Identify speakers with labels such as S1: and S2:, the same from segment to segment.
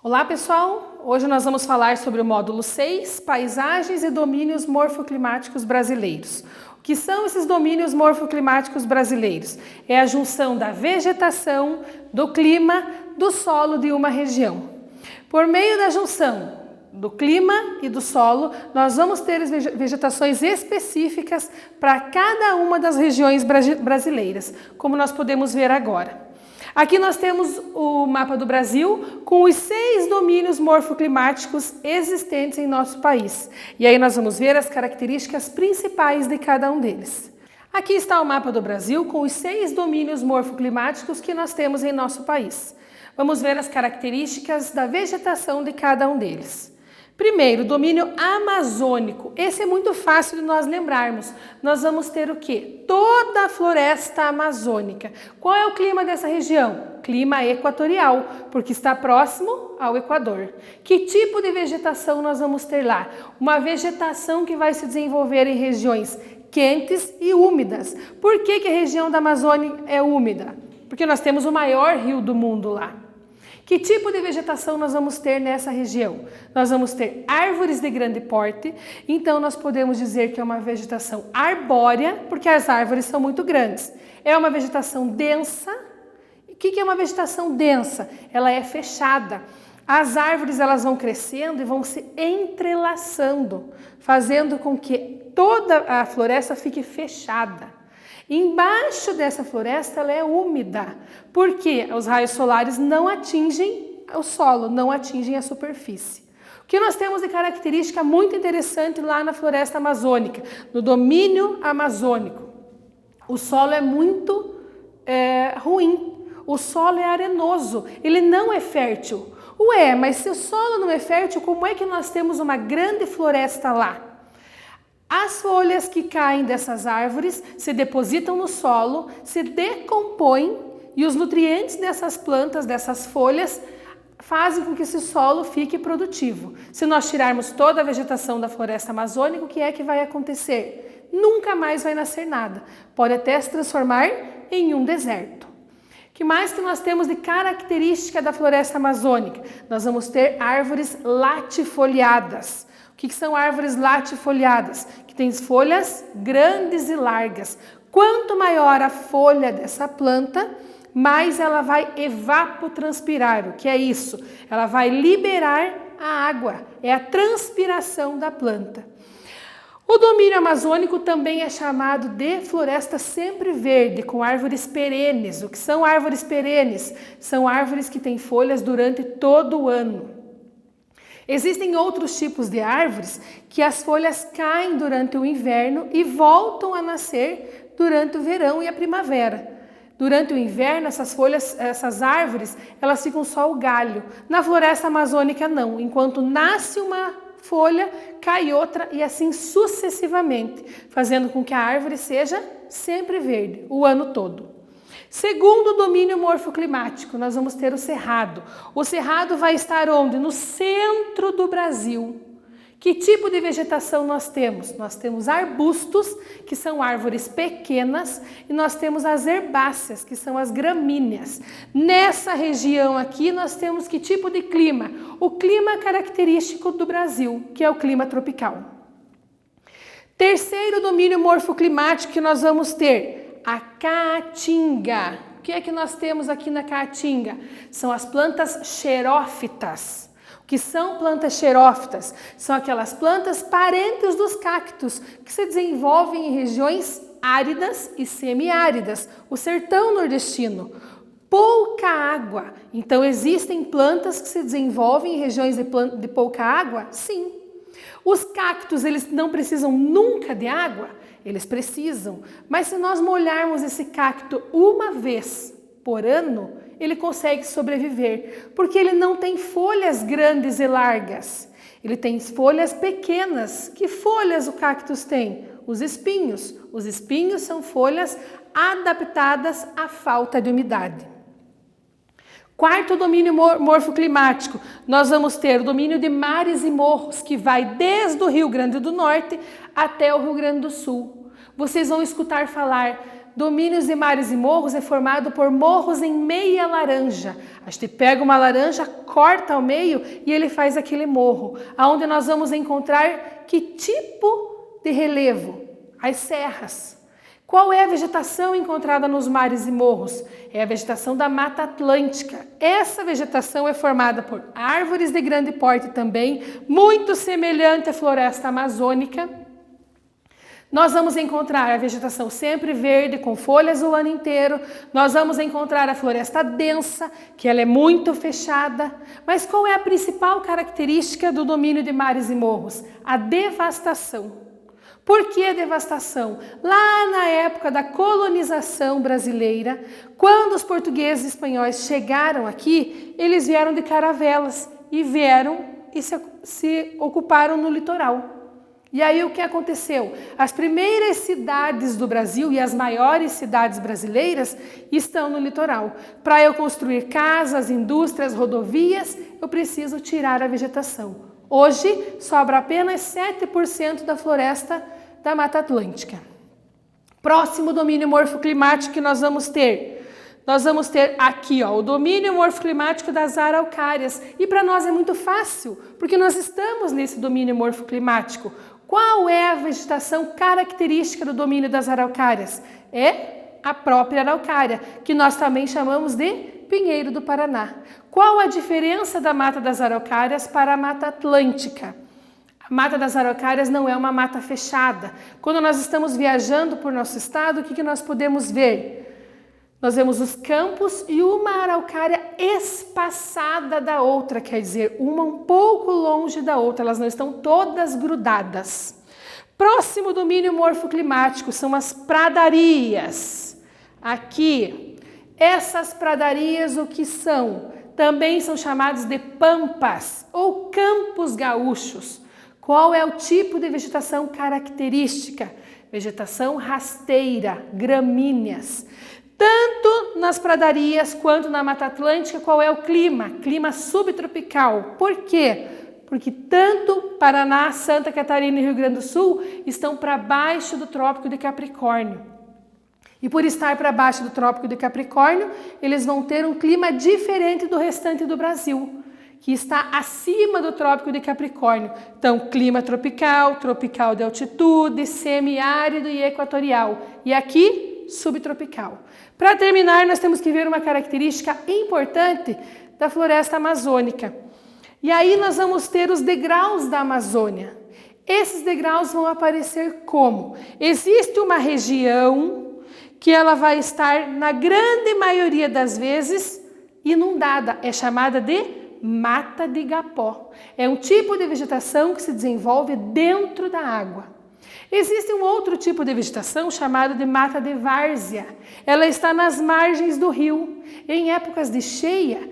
S1: Olá pessoal, hoje nós vamos falar sobre o módulo 6, Paisagens e Domínios Morfoclimáticos Brasileiros. O que são esses domínios morfoclimáticos brasileiros? É a junção da vegetação, do clima, do solo de uma região. Por meio da junção do clima e do solo, nós vamos ter as vegetações específicas para cada uma das regiões brasileiras, como nós podemos ver agora. Aqui nós temos o mapa do Brasil com os 6 domínios morfoclimáticos existentes em nosso país. E aí nós vamos ver as características principais de cada um deles. Aqui está o mapa do Brasil com os 6 domínios morfoclimáticos que nós temos em nosso país. Vamos ver as características da vegetação de cada um deles. Primeiro, domínio amazônico. Esse é muito fácil de nós lembrarmos. Nós vamos ter o quê? Toda a floresta amazônica. Qual é o clima dessa região? Clima equatorial, porque está próximo ao Equador. Que tipo de vegetação nós vamos ter lá? Uma vegetação que vai se desenvolver em regiões quentes e úmidas. Por que a região da Amazônia é úmida? Porque nós temos o maior rio do mundo lá. Que tipo de vegetação nós vamos ter nessa região? Nós vamos ter árvores de grande porte, então nós podemos dizer que é uma vegetação arbórea, porque as árvores são muito grandes. É uma vegetação densa. O que é uma vegetação densa? Ela é fechada. As árvores elas vão crescendo e vão se entrelaçando, fazendo com que toda a floresta fique fechada. Embaixo dessa floresta ela é úmida, porque os raios solares não atingem o solo, não atingem a superfície. O que nós temos de característica muito interessante lá na floresta amazônica, no domínio amazônico? O solo é muito ruim, o solo é arenoso, ele não é fértil. Ué, mas se o solo não é fértil, como é que nós temos uma grande floresta lá? As folhas que caem dessas árvores se depositam no solo, se decompõem e os nutrientes dessas plantas, dessas folhas, fazem com que esse solo fique produtivo. Se nós tirarmos toda a vegetação da floresta amazônica, o que é que vai acontecer? Nunca mais vai nascer nada. Pode até se transformar em um deserto. O que mais que nós temos de característica da floresta amazônica? Nós vamos ter árvores latifoliadas. O que são árvores latifoliadas? Que têm folhas grandes e largas. Quanto maior a folha dessa planta, mais ela vai evapotranspirar. O que é isso? Ela vai liberar a água. É a transpiração da planta. O domínio amazônico também é chamado de floresta sempre verde, com árvores perenes. O que são árvores perenes? São árvores que têm folhas durante todo o ano. Existem outros tipos de árvores que as folhas caem durante o inverno e voltam a nascer durante o verão e a primavera. Durante o inverno, essas folhas, essas árvores, elas ficam só o galho. Na floresta amazônica não. Enquanto nasce uma folha, cai outra e assim sucessivamente, fazendo com que a árvore seja sempre verde o ano todo. Segundo o domínio morfoclimático, nós vamos ter o cerrado. O cerrado vai estar onde? No centro do Brasil. Que tipo de vegetação nós temos? Nós temos arbustos, que são árvores pequenas, e nós temos as herbáceas, que são as gramíneas. Nessa região aqui, nós temos que tipo de clima? O clima característico do Brasil, que é o clima tropical. Terceiro domínio morfoclimático que nós vamos ter, a caatinga. O que é que nós temos aqui na caatinga? São as plantas xerófitas. O que são plantas xerófitas? São aquelas plantas parentes dos cactos que se desenvolvem em regiões áridas e semiáridas, o sertão nordestino. Pouca água. Então existem plantas que se desenvolvem em regiões de pouca água? Sim. Os cactos, eles não precisam nunca de água? Eles precisam, mas se nós molharmos esse cacto uma vez por ano, ele consegue sobreviver, porque ele não tem folhas grandes e largas, ele tem folhas pequenas. Que folhas o cactus tem? Os espinhos. Os espinhos são folhas adaptadas à falta de umidade. Quarto domínio morfoclimático, nós vamos ter o domínio de mares e morros, que vai desde o Rio Grande do Norte até o Rio Grande do Sul. Vocês vão escutar falar Domínios de mares e morros é formado por morros em meia laranja. A gente pega uma laranja, corta ao meio e ele faz aquele morro, onde nós vamos encontrar que tipo de relevo? As serras. Qual é a vegetação encontrada nos mares e morros? É a vegetação da Mata Atlântica. Essa vegetação é formada por árvores de grande porte também, muito semelhante à floresta amazônica. Nós vamos encontrar a vegetação sempre verde, com folhas o ano inteiro. Nós vamos encontrar a floresta densa, que ela é muito fechada. Mas qual é a principal característica do domínio de mares e morros? A devastação. Por que a devastação? Lá na época da colonização brasileira, quando os portugueses e espanhóis chegaram aqui, eles vieram de caravelas e vieram e se ocuparam no litoral. E aí o que aconteceu? As primeiras cidades do Brasil e as maiores cidades brasileiras estão no litoral. Para eu construir casas, indústrias, rodovias, eu preciso tirar a vegetação. Hoje sobra apenas 7% da floresta da Mata Atlântica. Próximo domínio morfoclimático que nós vamos ter. Nós vamos ter aqui, ó, o domínio morfoclimático das araucárias. E para nós é muito fácil, porque nós estamos nesse domínio morfoclimático. Qual é a vegetação característica do domínio das araucárias? É a própria araucária, que nós também chamamos de pinheiro do Paraná. Qual a diferença da Mata das Araucárias para a Mata Atlântica? A Mata das Araucárias não é uma mata fechada. Quando nós estamos viajando por nosso estado, o que nós podemos ver? Nós vemos os campos e uma araucária espaçada da outra, quer dizer, uma um pouco longe da outra, elas não estão todas grudadas. Próximo domínio morfoclimático são as pradarias. Aqui, essas pradarias o que são? Também são chamados de pampas ou campos gaúchos. Qual é o tipo de vegetação característica? Vegetação rasteira, gramíneas. Tanto nas pradarias quanto na Mata Atlântica, qual é o clima? Clima subtropical. Por quê? Porque tanto Paraná, Santa Catarina e Rio Grande do Sul estão para baixo do Trópico de Capricórnio. E por estar para baixo do Trópico de Capricórnio, eles vão ter um clima diferente do restante do Brasil, que está acima do Trópico de Capricórnio. Então, clima tropical, tropical de altitude, semiárido e equatorial. E aqui, subtropical. Para terminar, nós temos que ver uma característica importante da floresta amazônica. E aí nós vamos ter os degraus da Amazônia. Esses degraus vão aparecer como? Existe uma região que ela vai estar, na grande maioria das vezes, inundada. É chamada de mata de igapó. É um tipo de vegetação que se desenvolve dentro da água. Existe um outro tipo de vegetação chamado de mata de várzea. Ela está nas margens do rio. Em épocas de cheia,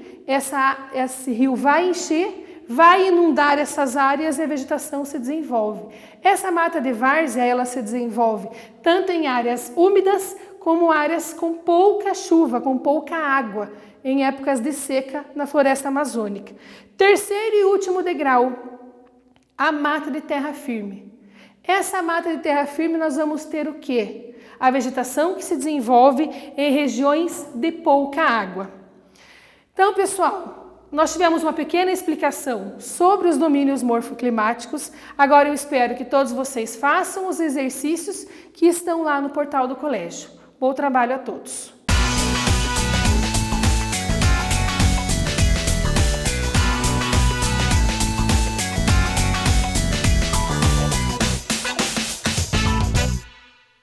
S1: esse rio vai encher, vai inundar essas áreas e a vegetação se desenvolve. Essa mata de várzea, ela se desenvolve tanto em áreas úmidas como áreas com pouca chuva, com pouca água, em épocas de seca na floresta amazônica. Terceiro e último degrau, a mata de terra firme. Essa mata de terra firme nós vamos ter o quê? A vegetação que se desenvolve em regiões de pouca água. Então, pessoal, nós tivemos uma pequena explicação sobre os domínios morfoclimáticos. Agora eu espero que todos vocês façam os exercícios que estão lá no portal do colégio. Bom trabalho a todos!